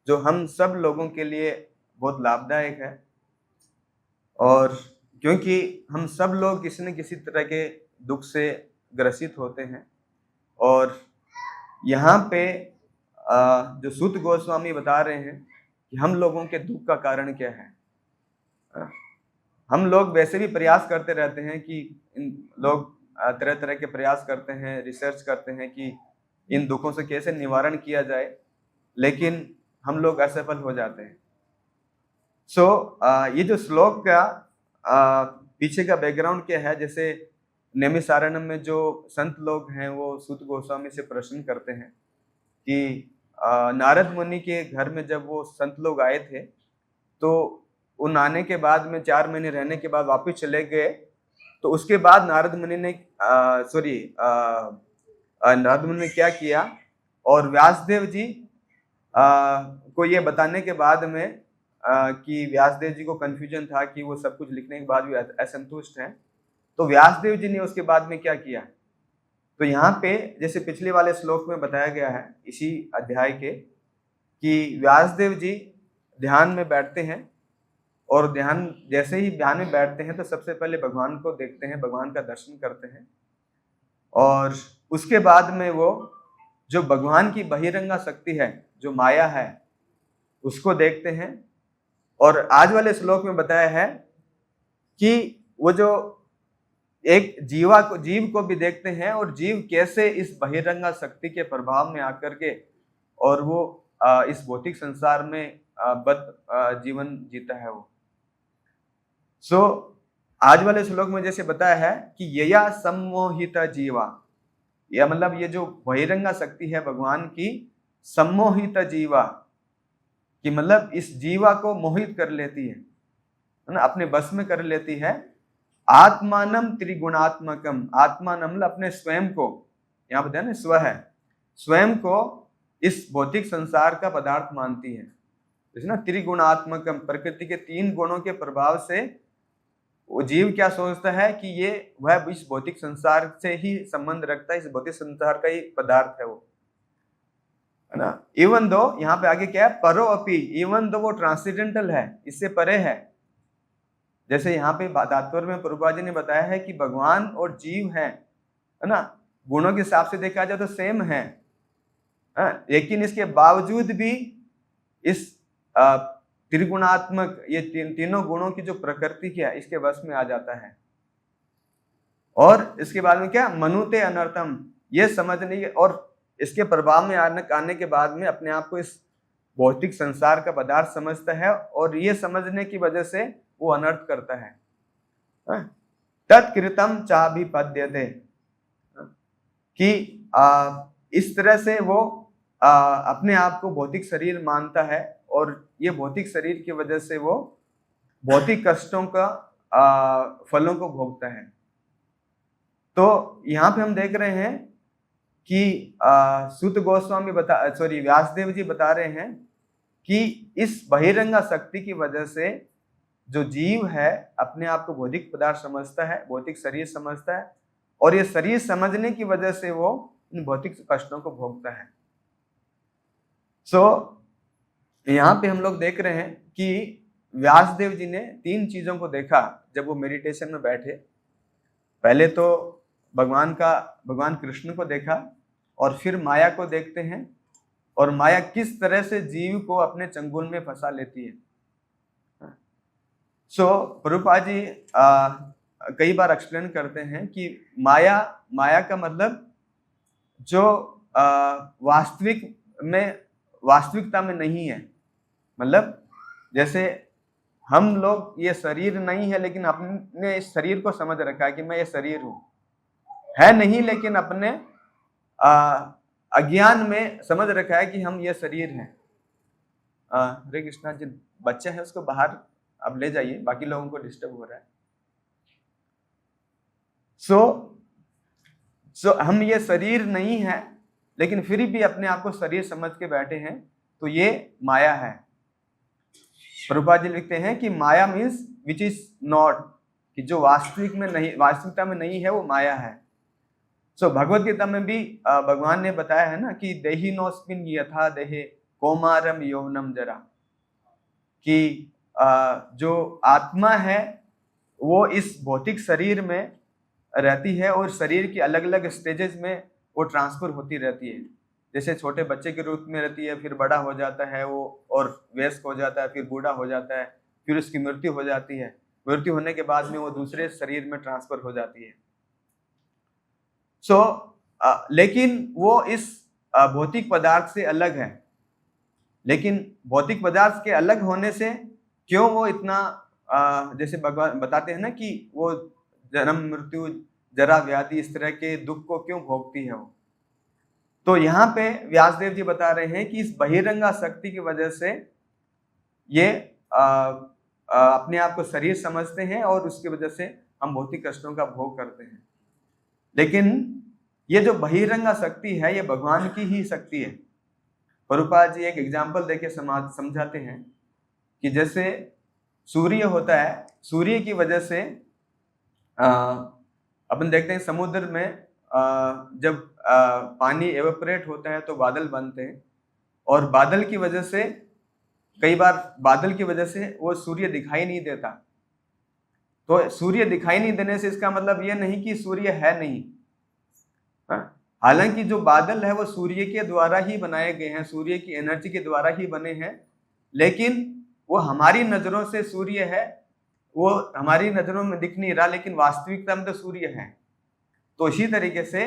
जो हम सब लोगों के लिए बहुत लाभदायक है। और क्योंकि हम सब लोग किसी न किसी तरह के दुख से ग्रसित होते हैं, और यहाँ पे जो सूत गोस्वामी बता रहे हैं कि हम लोगों के दुख का कारण क्या है। हम लोग वैसे भी प्रयास करते रहते हैं कि लोग तरह तरह के प्रयास करते हैं, रिसर्च करते हैं कि इन दुखों से कैसे निवारण किया जाए, लेकिन हम लोग असफल हो जाते हैं। ये जो श्लोक का पीछे का बैकग्राउंड क्या है, जैसे नैमिषारण्यम में जो संत लोग हैं वो सूत गोस्वामी से प्रश्न करते हैं कि नारद मुनि के घर में जब वो संत लोग आए थे, तो उन आने के बाद में 4 महीने रहने के बाद वापस चले गए। तो उसके बाद नारद मुनि ने नारद मुनि ने क्या किया, और व्यासदेव जी को ये बताने के बाद में कि व्यासदेव जी को कंफ्यूजन था कि वो सब कुछ लिखने के बाद भी असंतुष्ट हैं, तो व्यासदेव जी ने उसके बाद में क्या किया। तो यहाँ पे जैसे पिछले वाले श्लोक में बताया गया है इसी अध्याय के, कि व्यासदेव जी ध्यान में बैठते हैं, और ध्यान जैसे ही ध्यान में बैठते हैं तो सबसे पहले भगवान को देखते हैं, भगवान का दर्शन करते हैं, और उसके बाद में वो जो भगवान की बहिरंगा शक्ति है, जो माया है, उसको देखते हैं। और आज वाले श्लोक में बताया है कि वो जो एक जीव को भी देखते हैं, और जीव कैसे इस बहिरंगा शक्ति के प्रभाव में आकर के और वो इस भौतिक संसार में जीवन जीता है वो। आज वाले श्लोक में जैसे बताया है कि यया सम्मोहित जीवा, यह मतलब ये जो बहिरंगा शक्ति है भगवान की, सम्मोहित जीवा कि मतलब इस जीवा को मोहित कर लेती है ना, अपने बस में कर लेती है। आत्मानम त्रिगुणात्मकम, आत्मानम मतलब अपने स्वयं को, यहाँ बताया ना स्व है, स्वयं को इस भौतिक संसार का पदार्थ मानती है। जैसे ना त्रिगुणात्मकम, प्रकृति के 3 गुणों के प्रभाव से वो जीव क्या सोचता है कि ये वह इस भौतिक संसार से ही संबंध रखता है, इस भौतिक संसार का ही पदार्थ है वो, है ना। इवन दो यहाँ पे आगे क्या है, परो अपी, इवन दो वो ट्रांसेंडेंटल है, इससे परे है। जैसे यहाँ पे तात्पर्य में प्रभुपाद जी ने बताया है कि भगवान और जीव है ना, गुणों के हिसाब से देखा जाए तो सेम है, लेकिन इसके बावजूद भी इस त्रिगुणात्मक ये तीनों गुणों की जो प्रकृति क्या है इसके वश में आ जाता है। और इसके बाद में क्या, मनुते अनर्थम, ये समझने के और इसके प्रभाव में आने के बाद में अपने आप को इस भौतिक संसार का पदार्थ समझता है, और ये समझने की वजह से वो अनर्थ करता है। तत्कृतम चाभिपद्यते, कि इस तरह से वो अपने आप को भौतिक शरीर मानता है, और ये भौतिक शरीर की वजह से वो भौतिक कष्टों का फलों को भोगता है। तो यहाँ पे हम देख रहे हैं कि सूत गोस्वामी व्यासदेव जी बता रहे हैं कि इस बहिरंगा शक्ति की वजह से जो जीव है अपने आप को भौतिक पदार्थ समझता है, भौतिक शरीर समझता है, और ये शरीर समझने की वजह से वो इन भौतिक कष्टों को भोगता है। यहाँ पे हम लोग देख रहे हैं कि व्यासदेव जी ने 3 चीजों को देखा जब वो मेडिटेशन में बैठे। पहले तो भगवान कृष्ण को देखा, और फिर माया को देखते हैं, और माया किस तरह से जीव को अपने चंगुल में फंसा लेती है। प्रभुपाद जी कई बार एक्सप्लेन करते हैं कि माया का मतलब जो वास्तविकता में नहीं है। मतलब जैसे हम लोग ये शरीर नहीं है, लेकिन अपने इस शरीर को समझ रखा है कि मैं ये शरीर हूं, है नहीं, लेकिन अपने अज्ञान में समझ रखा है कि हम ये शरीर हैं। हरे कृष्णा जी, बच्चा है उसको बाहर अब ले जाइए, बाकी लोगों को डिस्टर्ब हो रहा है। हम ये शरीर नहीं है, लेकिन फिर भी अपने आप को शरीर समझ के बैठे हैं, तो ये माया है। प्रभुपाद जी लिखते हैं कि माया मीन्स विच इज नॉट, कि जो वास्तविकता में नहीं है वो माया है। भगवत गीता में भी भगवान ने बताया है ना कि देहि नोस्मिन यथा देहे कौमारम यौवनम जरा, कि जो आत्मा है वो इस भौतिक शरीर में रहती है और शरीर की अलग अलग स्टेजेस में वो ट्रांसफर होती रहती है। जैसे छोटे बच्चे के रूप में रहती है, फिर बड़ा हो जाता है वो और वयस्क हो जाता है, फिर बूढ़ा हो जाता है, फिर उसकी मृत्यु हो जाती है। मृत्यु होने के बाद में वो दूसरे शरीर में ट्रांसफर हो जाती है। लेकिन वो इस भौतिक पदार्थ से अलग है। लेकिन भौतिक पदार्थ के अलग होने से क्यों वो इतना जैसे भगवान बताते हैं ना कि वो जन्म मृत्यु जरा व्याधि इस तरह के दुख को क्यों भोगती है वो, तो यहाँ पे व्यासदेव जी बता रहे हैं कि इस बहिरंगा शक्ति की वजह से ये अपने आप को शरीर समझते हैं और उसकी वजह से हम भौतिक कष्टों का भोग करते हैं। लेकिन ये जो बहिरंगा शक्ति है ये भगवान की ही शक्ति है। प्रभुपाद जी एक एग्जाम्पल देके समझाते हैं कि जैसे सूर्य होता है, सूर्य की वजह से अपन देखते हैं समुद्र में जब पानी एवेपोरेट होता है तो बादल बनते हैं, और बादल की वजह से कई बार बादल की वजह से वो सूर्य दिखाई नहीं देता। तो सूर्य दिखाई नहीं देने से इसका मतलब ये नहीं कि सूर्य है नहीं, हालांकि जो बादल है वो सूर्य के द्वारा ही बनाए गए हैं, सूर्य की एनर्जी के द्वारा ही बने हैं, लेकिन वो हमारी नजरों से सूर्य है, वो हमारी नजरों में दिख नहीं रहा, लेकिन वास्तविकता में तो सूर्य है। तो इसी तरीके से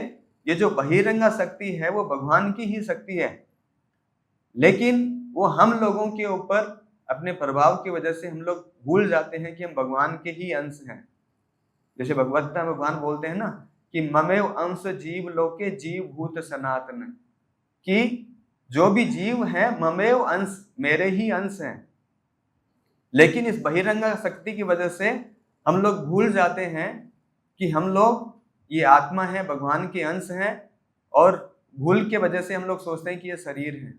ये जो बहिरंगा शक्ति है वो भगवान की ही शक्ति है, लेकिन वो हम लोगों के ऊपर अपने प्रभाव की वजह से हम लोग भूल जाते हैं कि हम भगवान के ही अंश हैं। जैसे भगवद्गीता में भगवान बोलते हैं ना कि ममेव अंश जीव लोके जीव भूत सनातन, कि जो भी जीव है ममेव अंश, मेरे ही अंश हैं। लेकिन इस बहिरंगा शक्ति की वजह से हम लोग भूल जाते हैं कि हम लोग ये आत्मा है, भगवान के अंश हैं, और भूल के वजह से हम लोग सोचते हैं कि ये शरीर है,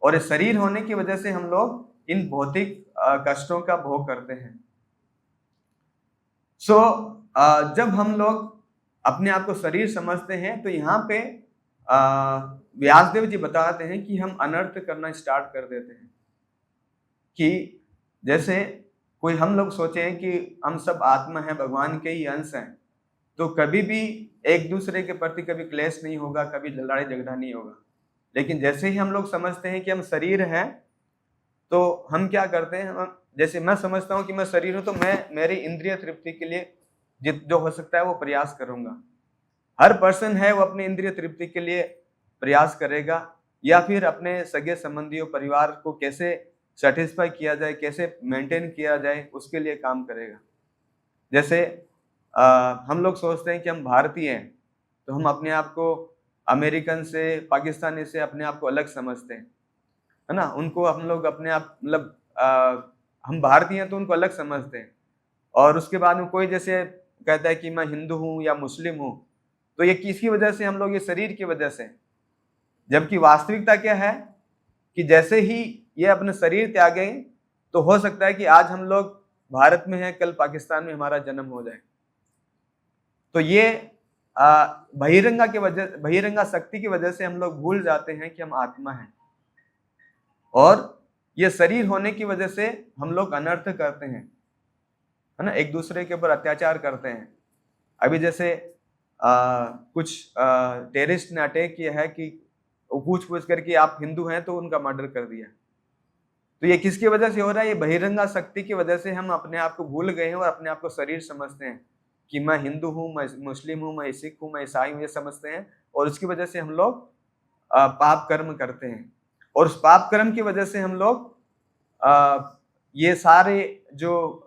और इस शरीर होने की वजह से हम लोग इन भौतिक कष्टों का भोग करते हैं। जब हम लोग अपने आप को शरीर समझते हैं तो यहाँ पे व्यासदेव जी बताते हैं कि हम अनर्थ करना स्टार्ट कर देते हैं। कि जैसे कोई हम लोग सोचें कि हम सब आत्मा है, भगवान के ही अंश हैं, तो कभी भी एक दूसरे के प्रति कभी क्लेश नहीं होगा, कभी लड़ाई झगड़ा नहीं होगा। लेकिन जैसे ही हम लोग समझते हैं कि हम शरीर हैं तो हम क्या करते हैं, जैसे मैं समझता हूँ कि मैं शरीर हूँ तो मैं मेरी इंद्रिय तृप्ति के लिए जो हो सकता है वो प्रयास करूंगा। हर पर्सन है वो अपनी इंद्रिय तृप्ति के लिए प्रयास करेगा, या फिर अपने सगे संबंधियों परिवार को कैसे सेटिस्फाई किया जाए, कैसे मेंटेन किया जाए, उसके लिए काम करेगा। जैसे हम लोग सोचते हैं कि हम भारतीय हैं तो हम अपने आप को अमेरिकन से, पाकिस्तानी से अपने आप को अलग समझते हैं, है ना। उनको हम लोग अपने आप मतलब हम भारतीय हैं तो उनको अलग समझते हैं, और उसके बाद में कोई जैसे कहता है कि मैं हिंदू हूँ या मुस्लिम हूँ, तो ये किसकी वजह से, हम लोग ये शरीर की वजह से। जबकि वास्तविकता क्या है कि जैसे ही ये अपने शरीर त्यागे तो हो सकता है कि आज हम लोग भारत में हैं, कल पाकिस्तान में हमारा जन्म हो जाए। तो ये बहिरंगा शक्ति की वजह से हम लोग भूल जाते हैं कि हम आत्मा हैं, और ये शरीर होने की वजह से हम लोग अनर्थ करते हैं, है ना, एक दूसरे के ऊपर अत्याचार करते हैं। अभी जैसे कुछ टेररिस्ट ने अटैक किया है कि पूछ करके आप हिंदू हैं तो उनका मर्डर कर दिया। तो ये किसकी वजह से हो रहा है? ये बहिरंगा शक्ति की वजह से हम अपने आप को भूल गए हैं और अपने आप को शरीर समझते हैं कि मैं हिंदू हूँ, मैं मुस्लिम हूँ, मैं सिख हूँ, मैं ईसाई हूँ, ये समझते हैं, और उसकी वजह से हम लोग पाप कर्म करते हैं, और उस पाप कर्म की वजह से हम लोग ये सारे जो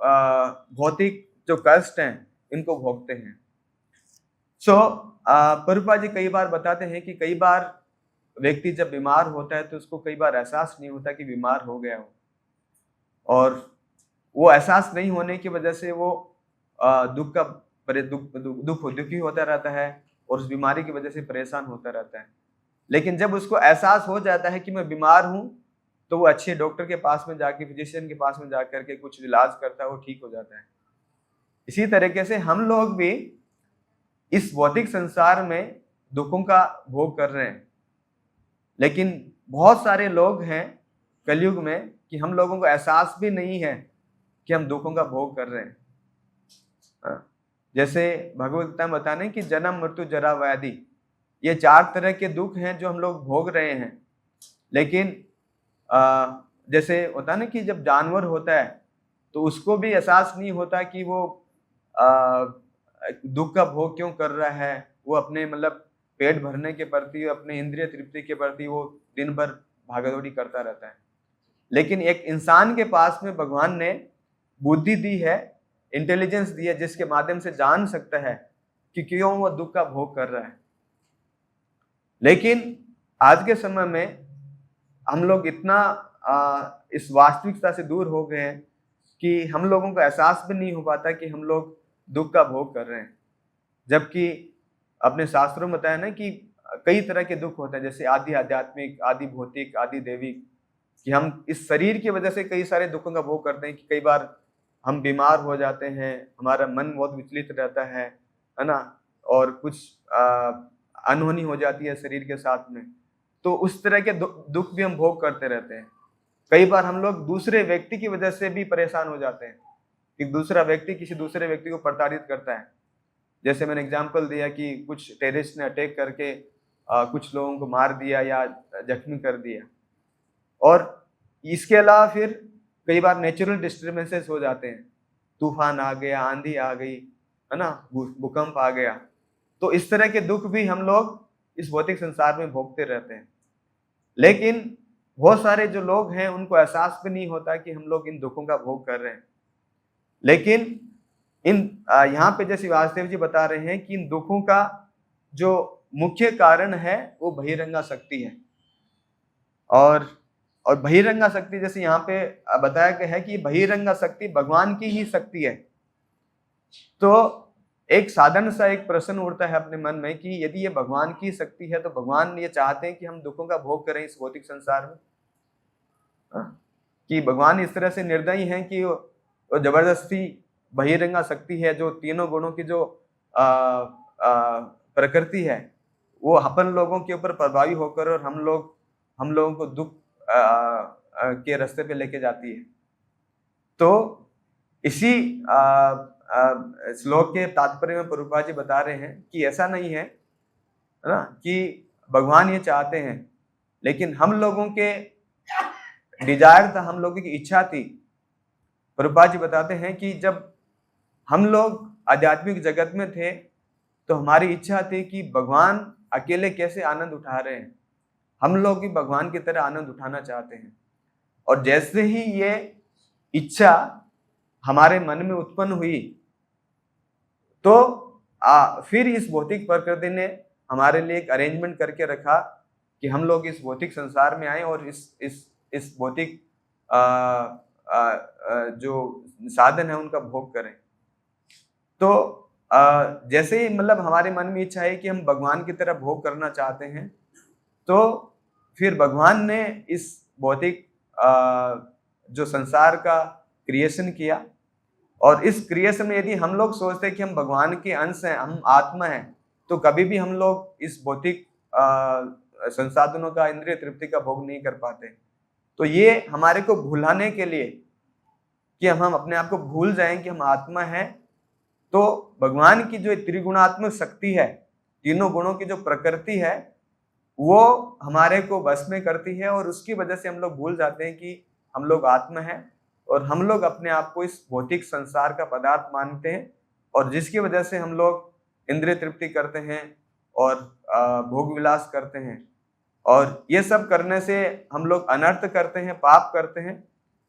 भौतिक जो कष्ट हैं इनको भोगते हैं। प्रभुपाद जी कई बार बताते हैं कि कई बार व्यक्ति जब बीमार होता है तो उसको कई बार एहसास नहीं होता कि बीमार हो गया हो, और वो एहसास नहीं होने की वजह से वो दुखी होता रहता है, और उस बीमारी की वजह से परेशान होता रहता है। लेकिन जब उसको एहसास हो जाता है कि मैं बीमार हूँ तो वो अच्छे डॉक्टर के पास में जाके, फिजिशियन के पास में जाकर के कुछ इलाज करता है, वो ठीक हो जाता है। इसी तरीके से हम लोग भी इस भौतिक संसार में दुखों का भोग कर रहे हैं, लेकिन बहुत सारे लोग हैं कलयुग में कि हम लोगों को एहसास भी नहीं है कि हम दुखों का भोग कर रहे हैं। जैसे भगवद गीता में बताने कि जन्म मृत्यु जरा व्याधि, ये 4 तरह के दुख हैं जो हम लोग भोग रहे हैं। लेकिन जैसे होता है ना कि जब जानवर होता है तो उसको भी एहसास नहीं होता कि वो दुख का भोग क्यों कर रहा है। वो अपने मतलब पेट भरने के प्रति, अपने इंद्रिय तृप्ति के प्रति वो दिन भर भागदौड़ी करता रहता है। लेकिन एक इंसान के पास में भगवान ने बुद्धि दी है, इंटेलिजेंस दी है, जिसके माध्यम से जान सकता है कि क्यों वो दुख का भोग कर रहा है। लेकिन आज के समय में हम लोग इतना इस वास्तविकता से दूर हो गए हैं कि हम लोगों को एहसास भी नहीं हो पाता कि हम लोग दुख का भोग कर रहे हैं। जबकि अपने शास्त्रों में बताया ना कि कई तरह के दुख होते हैं, जैसे आदि आध्यात्मिक, आदि भौतिक, आदि दैविक, कि हम इस शरीर की वजह से कई सारे दुखों का भोग करते हैं। कि कई बार हम बीमार हो जाते हैं, हमारा मन बहुत विचलित रहता है ना, और कुछ अनहोनी हो जाती है शरीर के साथ में, तो उस तरह के दुख भी हम भोग करते रहते हैं। कई बार हम लोग दूसरे व्यक्ति की वजह से भी परेशान हो जाते हैं कि दूसरा व्यक्ति किसी दूसरे व्यक्ति को प्रताड़ित करता है। जैसे मैंने एग्जांपल दिया कि कुछ टेररिस्ट ने अटैक करके कुछ लोगों को मार दिया या जख्मी कर दिया। और इसके अलावा फिर कई बार नेचुरल डिस्टर्बेंसेस हो जाते हैं, तूफान आ गया, आंधी आ गई, है ना, भूकंप आ गया। तो इस तरह के दुख भी हम लोग इस भौतिक संसार में भोगते रहते हैं। लेकिन बहुत सारे जो लोग हैं उनको एहसास भी नहीं होता कि हम लोग इन दुखों का भोग कर रहे हैं। लेकिन इन यहाँ पे जैसे वासुदेव जी बता रहे हैं कि इन दुखों का जो मुख्य कारण है वो बहिरंगा शक्ति है। और बहिरंगा शक्ति जैसे यहाँ पे बताया गया है कि बहिरंगा शक्ति भगवान की ही शक्ति है। तो एक साधारण सा एक प्रश्न उठता है अपने मन में कि यदि ये भगवान की शक्ति है तो भगवान ये चाहते हैं कि हम दुखों का भोग करें इस भौतिक संसार में? कि भगवान इस तरह से निर्दयी हैं कि वो जबरदस्ती बहिरंगा शक्ति है, जो तीनों गुणों की जो प्रकृति है, वो अपन लोगों के ऊपर प्रभावी होकर और हम लोगों को दुख के रास्ते पे लेके जाती है। तो इसी श्लोक के तात्पर्य में प्रभुपाद जी बता रहे हैं कि ऐसा नहीं है ना कि भगवान ये चाहते हैं, लेकिन हम लोगों के डिजायर था, हम लोगों की इच्छा थी। प्रभुपाद जी बताते हैं कि जब हम लोग आध्यात्मिक जगत में थे तो हमारी इच्छा थी कि भगवान अकेले कैसे आनंद उठा रहे हैं, हम लोग भी भगवान की तरह आनंद उठाना चाहते हैं। और जैसे ही ये इच्छा हमारे मन में उत्पन्न हुई तो फिर इस भौतिक प्रकृति ने हमारे लिए एक अरेंजमेंट करके रखा कि हम लोग इस भौतिक संसार में आए और इस भौतिक जो साधन है उनका भोग करें। तो जैसे ही मतलब हमारे मन में इच्छा है कि हम भगवान की तरह भोग करना चाहते हैं, तो फिर भगवान ने इस भौतिक जो संसार का क्रिएशन किया। और इस क्रिएशन में यदि हम लोग सोचते हैं कि हम भगवान के अंश हैं, हम आत्मा हैं, तो कभी भी हम लोग इस भौतिक संसाधनों का, इंद्रिय तृप्ति का भोग नहीं कर पाते। तो ये हमारे को भुलाने के लिए कि हम अपने आप को भूल जाएं कि हम आत्मा हैं, तो भगवान की जो त्रिगुणात्मक शक्ति है, तीनों गुणों की जो प्रकृति है, वो हमारे को बस में करती है। और उसकी वजह से हम लोग भूल जाते हैं कि हम लोग आत्मा हैं और हम लोग अपने आप को इस भौतिक संसार का पदार्थ मानते हैं, और जिसकी वजह से हम लोग इंद्रिय तृप्ति करते हैं और भोग विलास करते हैं। और ये सब करने से हम लोग अनर्थ करते हैं, पाप करते हैं,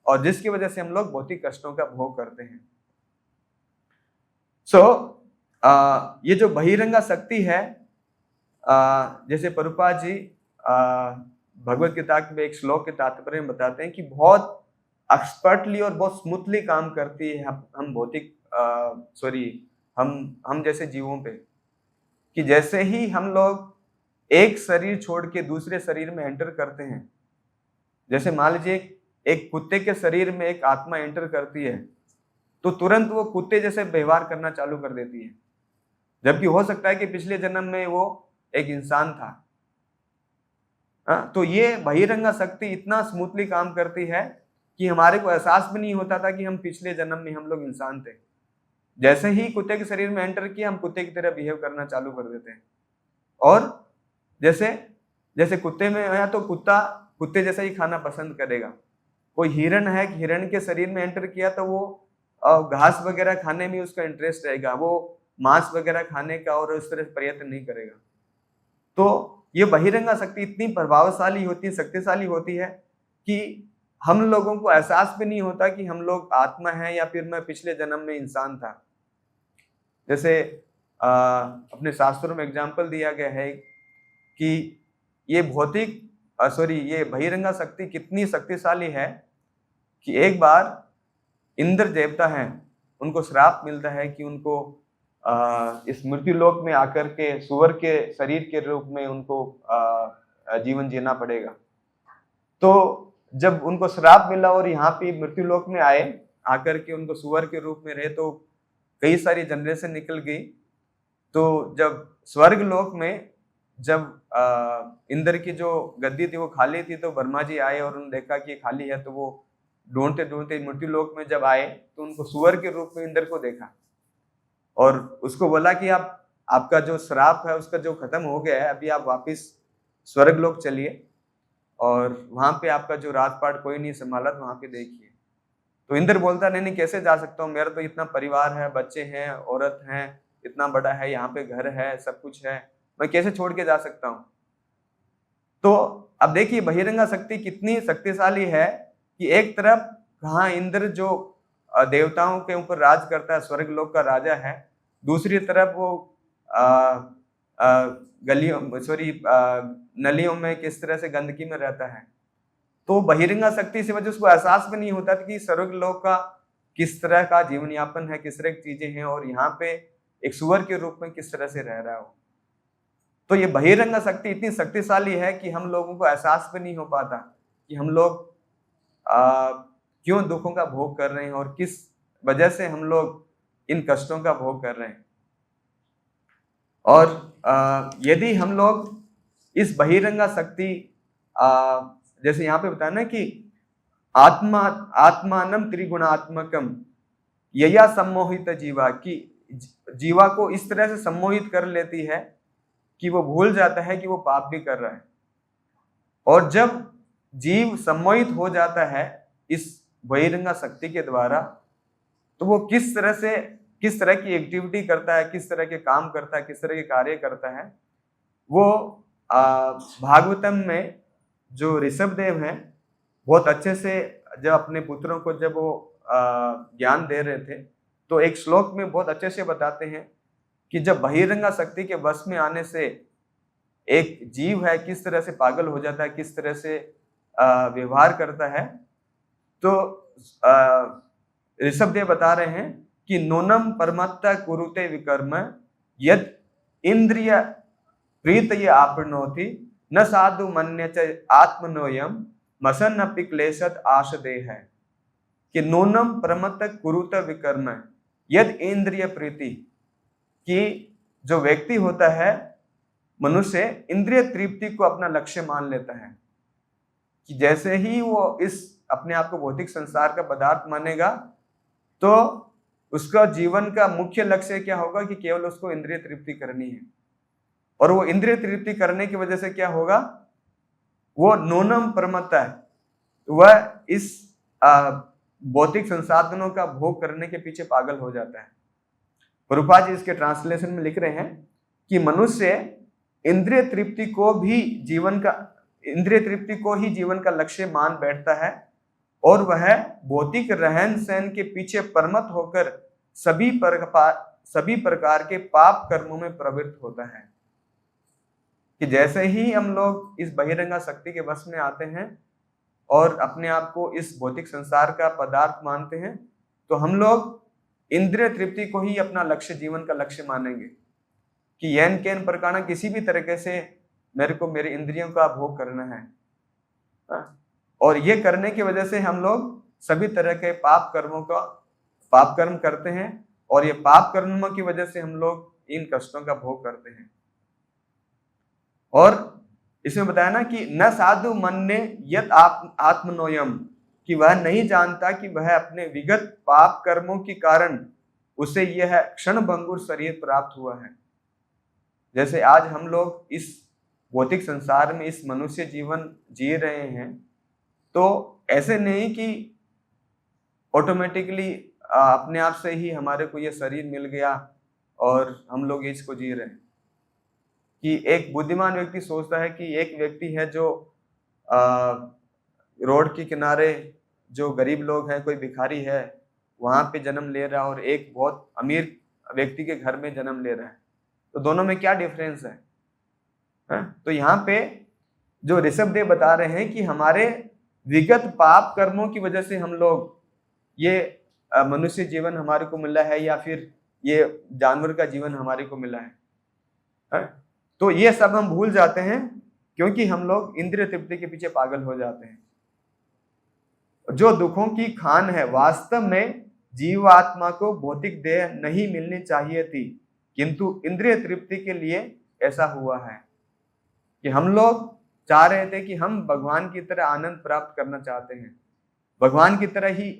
और जिसकी वजह से हम लोग भौतिक कष्टों का भोग करते हैं। ये जो बहिरंगा शक्ति है, जैसे प्रभुपाद जी भगवत गीता में एक श्लोक के तात्पर्य में बताते हैं कि बहुत एक्सपर्टली और बहुत स्मूथली काम करती है हम भौतिक हम जैसे जीवों पे, कि जैसे ही हम लोग एक शरीर छोड़ के दूसरे शरीर में एंटर करते हैं, जैसे मान लीजिए एक कुत्ते के शरीर में एक आत्मा एंटर करती है, तो तुरंत वो कुत्ते जैसे व्यवहार करना चालू कर देती है, जबकि हो सकता है कि पिछले जन्म में वो एक इंसान था। तो ये बहिरंगा शक्ति इतना स्मूथली काम करती है कि हमारे को एहसास भी नहीं होता था कि हम पिछले जन्म में हम लोग इंसान थे। जैसे ही कुत्ते के शरीर में एंटर किया, हम कुत्ते की तरह बिहेव करना चालू कर देते हैं। और जैसे जैसे कुत्ते में आया तो कुत्ता कुत्ते जैसा ही खाना पसंद करेगा। कोई हिरण है, हिरण के शरीर में एंटर किया तो वो घास वगैरह खाने में उसका इंटरेस्ट रहेगा, वो मांस वगैरह खाने का और उस तरह प्रयत्न नहीं करेगा। तो ये बहिरंगा शक्ति इतनी प्रभावशाली होती है, शक्तिशाली होती है कि हम लोगों को एहसास भी नहीं होता कि हम लोग आत्मा हैं या फिर मैं पिछले जन्म में इंसान था। जैसे अपने शास्त्रों में एग्जाम्पल दिया गया है कि ये ये बहिरंगा शक्ति कितनी शक्तिशाली है कि एक बार इंद्र देवता हैं, उनको श्राप मिलता है कि उनको इस मृत्यु लोक में आकर के सुअर के शरीर के रूप में उनको जीवन जीना पड़ेगा। तो जब उनको श्राप मिला और यहाँ पे मृत्यु लोक में आए, आकर के उनको सुअर के रूप में रहे, तो कई सारी जनरेशन निकल गई। तो जब स्वर्ग लोक में जब इंद्र की जो गद्दी थी वो खाली थी, तो ब्रह्मा जी आए और उन्होंने देखा कि खाली है। तो वो ढूंढते ढूंढते मृत्यु लोक में जब आए तो उनको सुअर के रूप में इंद्र को देखा और उसको बोला कि आपका जो श्राप है उसका जो खत्म हो गया है, अभी आप वापिस स्वर्ग लोक चलिए और वहां पे आपका जो राजपाट कोई नहीं संभाला, तो वहां पे देखिए। तो इंद्र बोलता नहीं कैसे जा सकता हूँ, मेरा तो इतना परिवार है, बच्चे हैं, औरत हैं, इतना बड़ा है, यहाँ पे घर है, सब कुछ है, मैं कैसे छोड़ के जा सकता हूँ। तो अब देखिए बहिरंगा शक्ति कितनी शक्तिशाली है कि एक तरफ कहाँ इंद्र जो देवताओं के ऊपर राज करता है, स्वर्ग लोक का राजा है, दूसरी तरफ वो नलियों में किस तरह से गंदगी में रहता है। तो बहिरंगा शक्ति से वजह उसको एहसास भी नहीं होता था कि स्वर्ग लोक का किस तरह का जीवन यापन है, किस तरह की चीजें हैं और यहाँ पे एक सुअर के रूप में किस तरह से रह रहा हो। तो ये बहिरंगा शक्ति इतनी शक्तिशाली है कि हम लोगों को एहसास भी नहीं हो पाता कि हम लोग क्यों दुखों का भोग कर रहे हैं और किस वजह से हम लोग इन कष्टों का भोग कर रहे हैं। और यदि हम लोग इस बहिरंगा शक्ति जैसे यहाँ पे बताया ना कि आत्मानम त्रिगुणात्मकम यया सम्मोहित जीवा, की जीवा को इस तरह से सम्मोहित कर लेती है कि वो भूल जाता है कि वो पाप भी कर रहा है। और जब जीव सम्मोहित हो जाता है इस बहिरंगा शक्ति के द्वारा, तो वो किस तरह की एक्टिविटी करता है, किस तरह के काम करता है, किस तरह के कार्य करता है। वो भागवतम में जो ऋषभ देव हैं बहुत अच्छे से जब अपने पुत्रों को जब वो ज्ञान दे रहे थे, तो एक श्लोक में बहुत अच्छे से बताते हैं कि जब बहिरंगा शक्ति के वश में आने से एक जीव है किस तरह से पागल हो जाता है, किस तरह से व्यवहार करता है। तो ऋषभ देव बता रहे हैं कि नूनम परमत्ता कुरुते विकर्म यद इंद्रिय प्रीतये आपनोति न साधु मन्यच आत्मनोयम मसन क्लेशत आशदेह। कि नूनम परमत्ता कुरुत विकर्म यद इंद्रिय प्रीति, कि जो व्यक्ति होता है मनुष्य इंद्रिय तृप्ति को अपना लक्ष्य मान लेता है, कि जैसे ही वो इस अपने आप को भौतिक संसार का पदार्थ मानेगा तो उसका जीवन का मुख्य लक्ष्य क्या होगा कि केवल उसको इंद्रिय तृप्ति करनी है। और वो इंद्रिय तृप्ति करने की वजह से क्या होगा, वो नूनम परमत्ता है, वह इस भौतिक संसाधनों का भोग करने के पीछे पागल हो जाता है। प्रभुपाद जी इसके ट्रांसलेशन में लिख रहे हैं कि मनुष्य इंद्रिय तृप्ति को ही जीवन का लक्ष्य मान बैठता है और वह भौतिक रहन सहन के पीछे परमत होकर सभी प्रकार के पाप कर्मों में प्रवृत्त होता है। कि जैसे ही हम लोग इस बहिरंगा शक्ति के वश में आते हैं और अपने आप को इस भौतिक संसार का पदार्थ मानते हैं, तो हम लोग इंद्रिय तृप्ति को ही अपना लक्ष्य, जीवन का लक्ष्य मानेंगे कि यन केन प्रकार किसी भी तरीके से मेरे को मेरी इंद्रियों का भोग करना है। और ये करने की वजह से हम लोग सभी तरह के पाप कर्म करते हैं और ये पाप कर्मों की वजह से हम लोग इन कष्टों का भोग करते हैं। और इसमें बताया ना कि न साधु मन्ने यत आत्मनोयम, कि वह नहीं जानता कि वह अपने विगत पाप कर्मों के कारण उसे यह क्षण भंगुर शरीर प्राप्त हुआ है। जैसे आज हम लोग इस भौतिक संसार में इस मनुष्य जीवन जी रहे हैं, तो ऐसे नहीं कि ऑटोमेटिकली अपने आप से ही हमारे को ये शरीर मिल गया और हम लोग इसको जी रहे हैं। कि एक बुद्धिमान व्यक्ति सोचता है कि एक व्यक्ति है जो रोड के किनारे जो गरीब लोग हैं, कोई भिखारी है, वहां पे जन्म ले रहा है और एक बहुत अमीर व्यक्ति के घर में जन्म ले रहा है, तो दोनों में क्या डिफरेंस है? तो यहाँ पे जो ऋषभ देव बता रहे हैं कि हमारे विगत पाप कर्मों की वजह से हम लोग ये मनुष्य जीवन हमारे को मिला है या फिर ये जानवर का जीवन हमारे को मिला है। तो ये सब हम भूल जाते हैं क्योंकि हम लोग इंद्रिय तृप्ति के पीछे पागल हो जाते हैं। जो दुखों की खान है, वास्तव में जीवात्मा को भौतिक देह नहीं मिलनी चाहिए थी, किंतु इंद्रिय तृप्ति के लिए ऐसा हुआ है कि हम लोग चाह रहे थे कि हम भगवान की तरह आनंद प्राप्त करना चाहते हैं, भगवान की तरह ही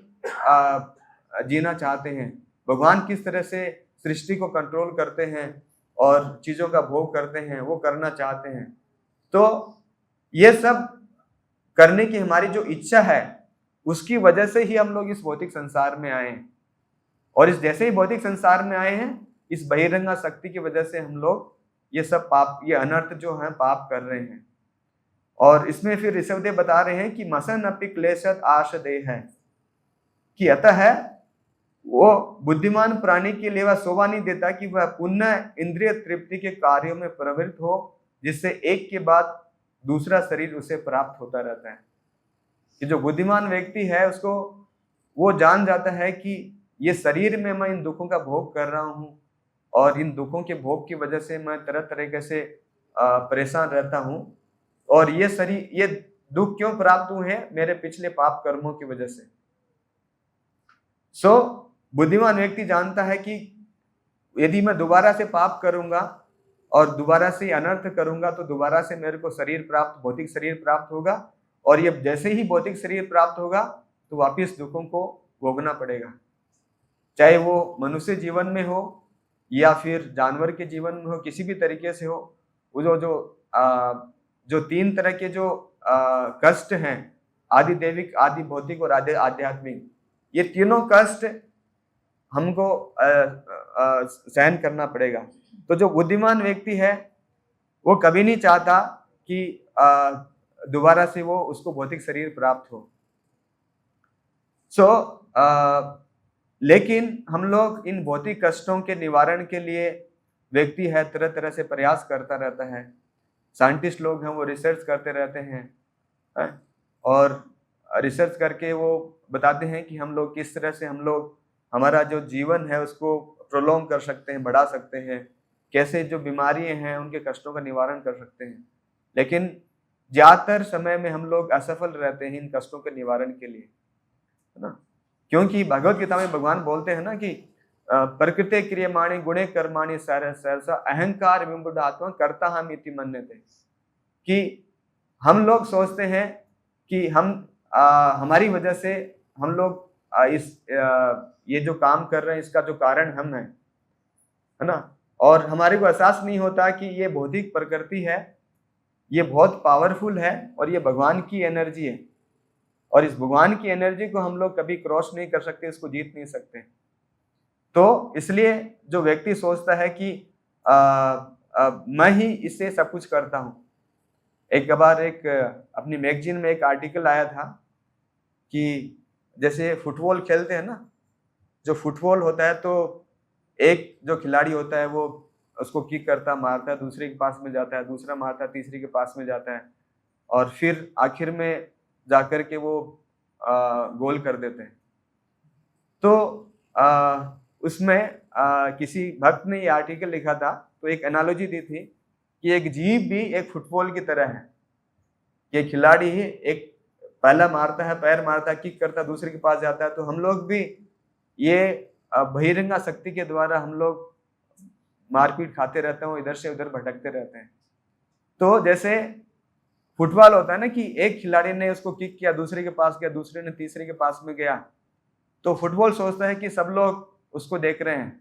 जीना चाहते हैं, भगवान किस तरह से सृष्टि को कंट्रोल करते हैं और चीजों का भोग करते हैं वो करना चाहते हैं। तो ये सब करने की हमारी जो इच्छा है उसकी वजह से ही हम लोग इस भौतिक संसार में आए हैं, और इस जैसे ही भौतिक संसार में आए हैं, इस बहिरंगा शक्ति की वजह से हम लोग ये सब पाप, ये अनर्थ जो है पाप कर रहे हैं। और इसमें फिर ऋषभदेव बता रहे हैं कि मसन अपि क्लेशत आश देह है, कि अतः वो बुद्धिमान प्राणी के लिए वह शोभा नहीं देता कि वह पुनः इंद्रिय तृप्ति के कार्यों में प्रवृत्त हो, जिससे एक के बाद दूसरा शरीर उसे प्राप्त होता रहता है। कि जो बुद्धिमान व्यक्ति है उसको वो जान जाता है कि ये शरीर में मैं इन दुखों का भोग कर रहा हूँ और इन दुखों के भोग की वजह से मैं तरह तरीके से परेशान रहता हूँ, और ये शरीर, ये दुख क्यों प्राप्त हुए हैं? मेरे पिछले पाप कर्मों की वजह से। बुद्धिमान व्यक्ति जानता है कि यदि मैं दोबारा से पाप करूंगा और दोबारा से अनर्थ करूंगा तो दोबारा से मेरे को शरीर प्राप्त, भौतिक शरीर प्राप्त होगा, और ये जैसे ही भौतिक शरीर प्राप्त होगा तो वापिस दुखों को भोगना पड़ेगा, चाहे वो मनुष्य जीवन में हो या फिर जानवर के जीवन में हो, किसी भी तरीके से हो। वो जो तीन तरह के जो कष्ट हैं, आदि दैविक, आदि भौतिक और आदि आध्यात्मिक, ये तीनों कष्ट हमको सहन करना पड़ेगा। तो जो बुद्धिमान व्यक्ति है वो कभी नहीं चाहता कि दोबारा से वो उसको भौतिक शरीर प्राप्त हो। लेकिन हम लोग इन भौतिक कष्टों के निवारण के लिए, व्यक्ति है तरह तरह से प्रयास करता रहता है, साइंटिस्ट लोग हैं वो रिसर्च करते रहते हैं और रिसर्च करके वो बताते हैं कि हम लोग किस तरह से हम लोग हमारा जो जीवन है उसको प्रोलॉन्ग कर सकते हैं, बढ़ा सकते हैं, कैसे जो बीमारियां हैं उनके कष्टों का निवारण कर सकते हैं। लेकिन ज्यादातर समय में हम लोग असफल रहते हैं इन कष्टों के निवारण के लिए, है ना। क्योंकि भगवत गीता में भगवान बोलते हैं ना कि प्रकृति क्रियमाणी गुणे कर्माणि सहसा अहंकार विमूढ़ात्मा कर्ता हम इति मन्यते, कि हम लोग सोचते हैं कि हम हमारी वजह से हम लोग ये जो काम कर रहे हैं इसका जो कारण हम है ना, और हमारे को एहसास नहीं होता कि ये भौतिक प्रकृति है, ये बहुत पावरफुल है और ये भगवान की एनर्जी है, और इस भगवान की एनर्जी को हम लोग कभी क्रॉस नहीं कर सकते, इसको जीत नहीं सकते। तो इसलिए जो व्यक्ति सोचता है कि मैं ही इससे सब कुछ करता हूँ। एक बार एक अपनी मैगजीन में एक आर्टिकल आया था कि जैसे फुटबॉल खेलते हैं ना, जो फुटबॉल होता है तो एक जो खिलाड़ी होता है वो उसको किक करता, मारता है, दूसरे के पास में जाता है, दूसरा मारता है, तीसरे के पास में जाता है, और फिर आखिर में जाकर के वो गोल कर देते हैं। तो उसमें किसी भक्त ने ये आर्टिकल लिखा था, तो एक एनालॉजी दी थी कि एक जीव भी एक फुटबॉल की तरह है। ये खिलाड़ी ही एक पहला मारता है, पैर मारता है, किक करता है, दूसरे के पास जाता है, तो हम लोग भी ये बहिरंगा शक्ति के द्वारा हम लोग मारपीट खाते रहते हैं, इधर से उधर भटकते रहते हैं। तो जैसे फुटबॉल होता है ना कि एक खिलाड़ी ने उसको किक किया, दूसरे के पास गया, दूसरे ने तीसरे के पास में गया, तो फुटबॉल सोचता है कि सब लोग उसको देख रहे हैं,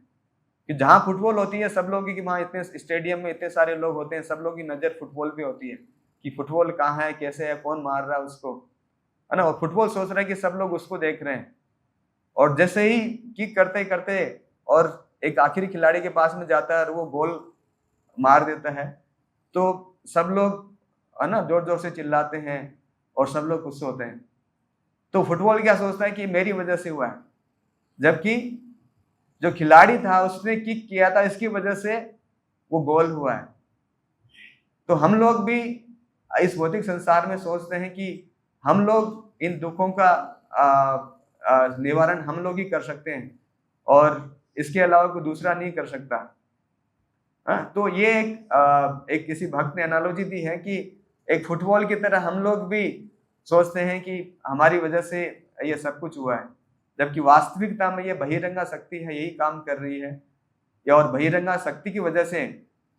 कि जहाँ फुटबॉल होती है सब लोग, कि वहाँ इतने स्टेडियम में इतने सारे लोग होते हैं, सब लोग की नज़र फुटबॉल पे होती है कि फुटबॉल कहाँ है, कैसे है, कौन मार रहा है उसको, है ना। और फुटबॉल सोच रहा है कि सब लोग उसको देख रहे हैं, और जैसे ही किक करते करते और एक आखिरी खिलाड़ी के पास में जाता है और वो गोल मार देता है, तो सब लोग, है ना, जोर जोर से चिल्लाते हैं और सब लोग खुश होते हैं। तो फुटबॉल क्या सोचता है कि मेरी वजह से हुआ है, जबकि जो खिलाड़ी था उसने किक किया था, इसकी वजह से वो गोल हुआ है। तो हम लोग भी इस भौतिक संसार में सोचते हैं कि हम लोग इन दुखों का निवारण हम लोग ही कर सकते हैं, और इसके अलावा कोई दूसरा नहीं कर सकता। तो ये एक किसी भक्त ने एनालॉजी दी है कि एक फुटबॉल की तरह हम लोग भी सोचते हैं कि हमारी वजह से ये सब कुछ हुआ है, जबकि वास्तविकता में ये बहिरंगा शक्ति है, यही काम कर रही है। और बहिरंगा शक्ति की वजह से,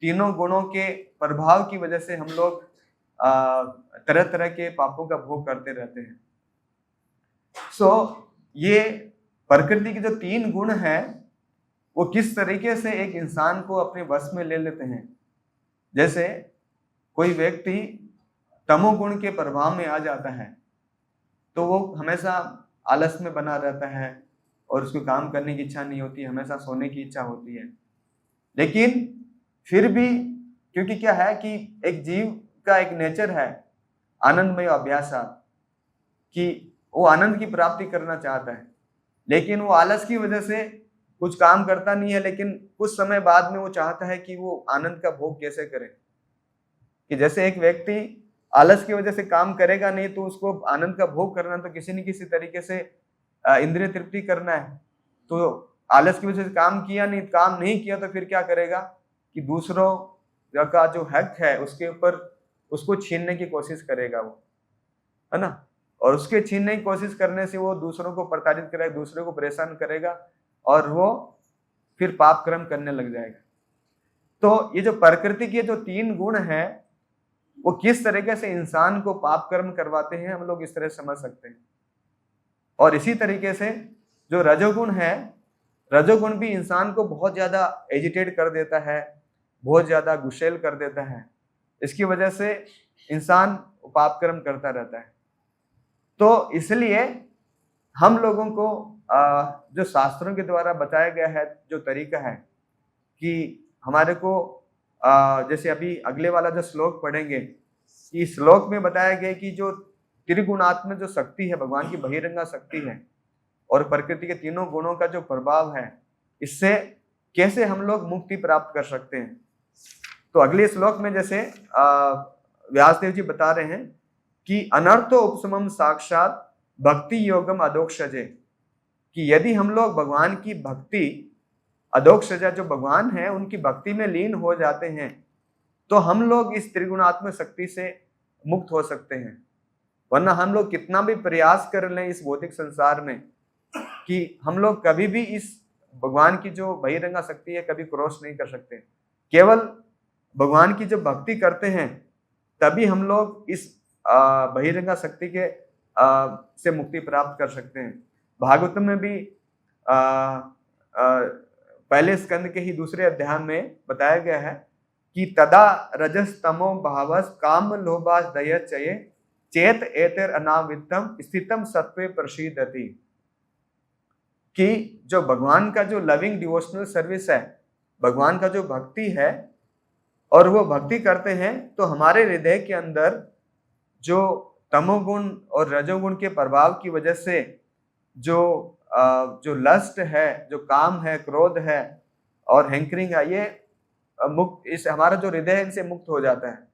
तीनों गुणों के प्रभाव की वजह से हम लोग तरह तरह के पापों का भोग करते रहते हैं। ये प्रकृति के जो 3 गुण हैं वो किस तरीके से एक इंसान को अपने वश में ले लेते हैं। जैसे कोई व्यक्ति तमोगुण के प्रभाव में आ जाता है तो वो हमेशा आलस में बना रहता है और उसको काम करने की इच्छा नहीं होती, हमेशा सोने की इच्छा होती है। लेकिन फिर भी, क्योंकि क्या है कि एक जीव का एक नेचर है आनंदमय अभ्यासा, कि वो आनंद की प्राप्ति करना चाहता है, लेकिन वो आलस की वजह से कुछ काम करता नहीं है, लेकिन कुछ समय बाद में वो चाहता है कि वो आनंद का भोग कैसे करे। कि जैसे एक व्यक्ति आलस की वजह से काम करेगा नहीं, तो उसको आनंद का भोग करना तो किसी न किसी तरीके से इंद्रिय तृप्ति करना है। तो आलस की वजह से काम नहीं किया तो फिर क्या करेगा कि दूसरों का जो हक है उसके ऊपर उसको छीनने की कोशिश करेगा वो, है ना। और उसके छीनने की कोशिश करने से वो दूसरों को प्रताड़ित करेगा, दूसरों को परेशान करेगा और वो फिर पाप कर्म करने लग जाएगा। तो ये जो प्रकृति के जो 3 गुण हैं वो किस तरीके से इंसान को पाप कर्म करवाते हैं, हम लोग इस तरह समझ सकते हैं। और इसी तरीके से जो रजोगुण है, रजोगुण भी इंसान को बहुत ज्यादा एजिटेट कर देता है, बहुत ज्यादा गुस्सेल कर देता है। इसकी वजह से इंसान पाप कर्म करता रहता है। तो इसलिए हम लोगों को जो शास्त्रों के द्वारा बताया गया है जो तरीका है कि हमारे को जैसे अभी अगले वाला जो श्लोक पढ़ेंगे, इस श्लोक में बताया गया कि जो त्रिगुणात्मक जो शक्ति है, भगवान की बहिरंगा शक्ति है और प्रकृति के 3 गुणों का जो प्रभाव है, इससे कैसे हम लोग मुक्ति प्राप्त कर सकते हैं। तो अगले श्लोक में जैसे व्यासदेव जी बता रहे हैं कि अनर्थो उपशमम साक्षात भक्ति योगम अधोक्षजे, कि यदि हम लोग भगवान की भक्ति, अधोक्षजा जो भगवान है उनकी भक्ति में लीन हो जाते हैं, तो हम लोग इस त्रिगुणात्मक शक्ति से मुक्त हो सकते हैं। वरना हम लोग कितना भी प्रयास कर लें इस भौतिक संसार में कि हम लोग कभी भी इस भगवान की जो बहिरंगा शक्ति है कभी क्रॉस नहीं कर सकते। केवल भगवान की जो भक्ति करते हैं तभी हम लोग इस बहिरंगा शक्ति के से मुक्ति प्राप्त कर सकते हैं। भागवतम में भी पहले स्कंद के ही 2 अध्याय में बताया गया है कि तदा रजस तमो भावस काम लोभास दय चये चेत एतर अनावितम स्थितम सत्वे प्रसीदति, कि जो भगवान का जो लविंग डिवोशनल सर्विस है, भगवान का जो भक्ति है, और वो भक्ति करते हैं तो हमारे हृदय के अंदर जो तमोगुण और रजोगुण के प्रभाव की वजह से जो लस्ट है, जो काम है, क्रोध है और हैंकरिंग है, ये मुक्त, इस हमारा जो हृदय है इनसे मुक्त हो जाता है।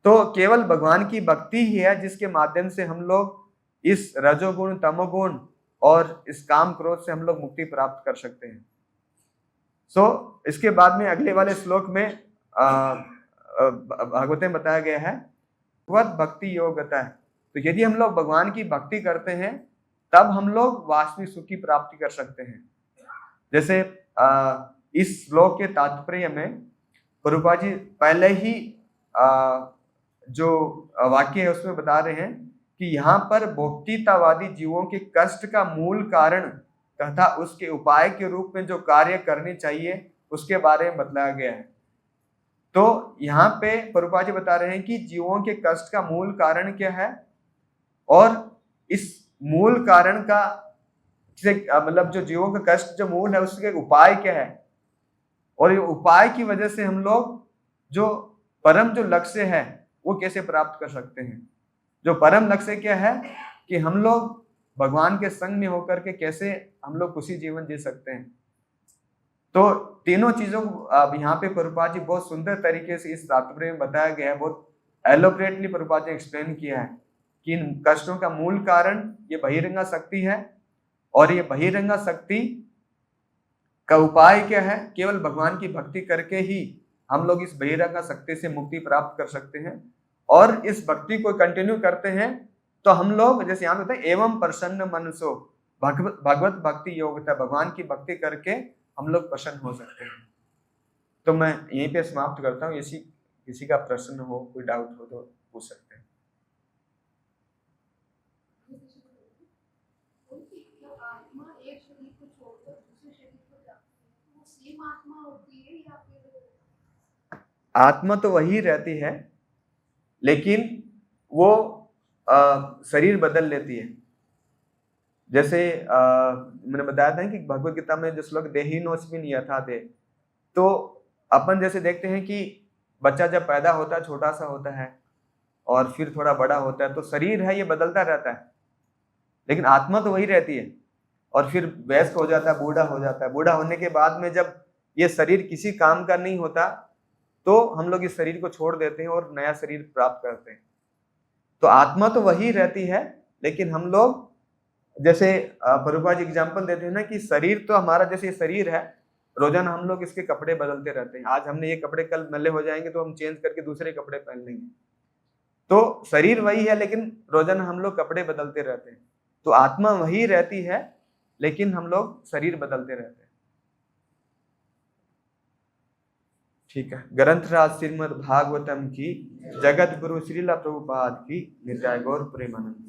तो केवल भगवान की भक्ति ही है जिसके माध्यम से हम लोग इस रजोगुण, तमोगुण और इस काम क्रोध से हम लोग मुक्ति प्राप्त कर सकते हैं। इसके बाद में अगले वाले श्लोक में भागवत में बताया गया है वह भक्ति योग्यता है। तो यदि हम लोग भगवान की भक्ति करते हैं तब हम लोग वास्तविक सुख की प्राप्ति कर सकते हैं। जैसे इस श्लोक के तात्पर्य में प्रभुपाद जी पहले ही जो वाक्य है उसमें बता रहे हैं कि यहाँ पर भौतिकतावादी जीवों के कष्ट का मूल कारण तथा उसके उपाय के रूप में जो कार्य करने चाहिए उसके बारे में बताया गया है। तो यहाँ पे प्रभुपाद जी बता रहे हैं कि जीवों के कष्ट का मूल कारण क्या है और इस मूल कारण का मतलब जो जीवों का कष्ट जो मूल है उसके उपाय क्या है, और ये उपाय की वजह से हम लोग जो परम जो लक्ष्य है वो कैसे प्राप्त कर सकते हैं। जो परम लक्ष्य क्या है कि हम लोग भगवान के संग में होकर के कैसे हम लोग खुशी जीवन जी सकते हैं। तो तीनों चीजों को अब यहाँ पे प्रभुपाद जी बहुत सुंदर तरीके से इस तात्पर्य में बताया गया है, बहुत एलोबरेटली प्रभुपाद जी एक्सप्लेन किया है कि इन कष्टों का मूल कारण ये बहिरंगा शक्ति है और ये बहिरंगा शक्ति का उपाय क्या है, केवल भगवान की भक्ति करके ही हम लोग इस बहिरंगा शक्ति से मुक्ति प्राप्त कर सकते हैं। और इस भक्ति को कंटिन्यू करते हैं तो हम लोग जैसे यहाँ पे होता है एवं प्रसन्न मनसो भगवत भक्ति योग्यता, भगवान की भक्ति करके हम लोग प्रसन्न हो सकते हैं। तो मैं यहीं पे समाप्त करता हूँ। किसी का प्रश्न हो, कोई डाउट हो तो पूछ सकते हैं। आत्मा तो वही रहती है लेकिन वो शरीर बदल लेती है। जैसे मैंने बताया था कि भगवत गीता में जो श्लोक देहिनोऽस्मिन् यथा देह, तो अपन जैसे देखते हैं कि बच्चा जब पैदा होता है छोटा सा होता है और फिर थोड़ा बड़ा होता है, तो शरीर है ये बदलता रहता है लेकिन आत्मा तो वही रहती है। और फिर वयस्क हो जाता है, बूढ़ा हो जाता है। बूढ़ा होने के बाद में जब ये शरीर किसी काम का नहीं होता तो हम लोग इस शरीर को छोड़ देते हैं और नया शरीर प्राप्त करते हैं। तो आत्मा तो वही रहती है लेकिन हम लोग जैसे प्रभुपाद जी एग्जाम्पल देते हैं ना कि शरीर तो हमारा जैसे शरीर है, रोजाना हम लोग इसके कपड़े बदलते रहते हैं। आज हमने ये कपड़े, कल मैले हो जाएंगे तो हम चेंज करके दूसरे कपड़े पहन लेंगे। तो शरीर वही है लेकिन रोजाना हम लोग कपड़े बदलते रहते हैं। तो आत्मा वही रहती है लेकिन हम लोग शरीर बदलते रहते हैं। ठीक है। ग्रंथराज श्रीमद् भागवतम की, जगत गुरु श्रील प्रभुपाद की, नित्य गौर प्रेमानंद।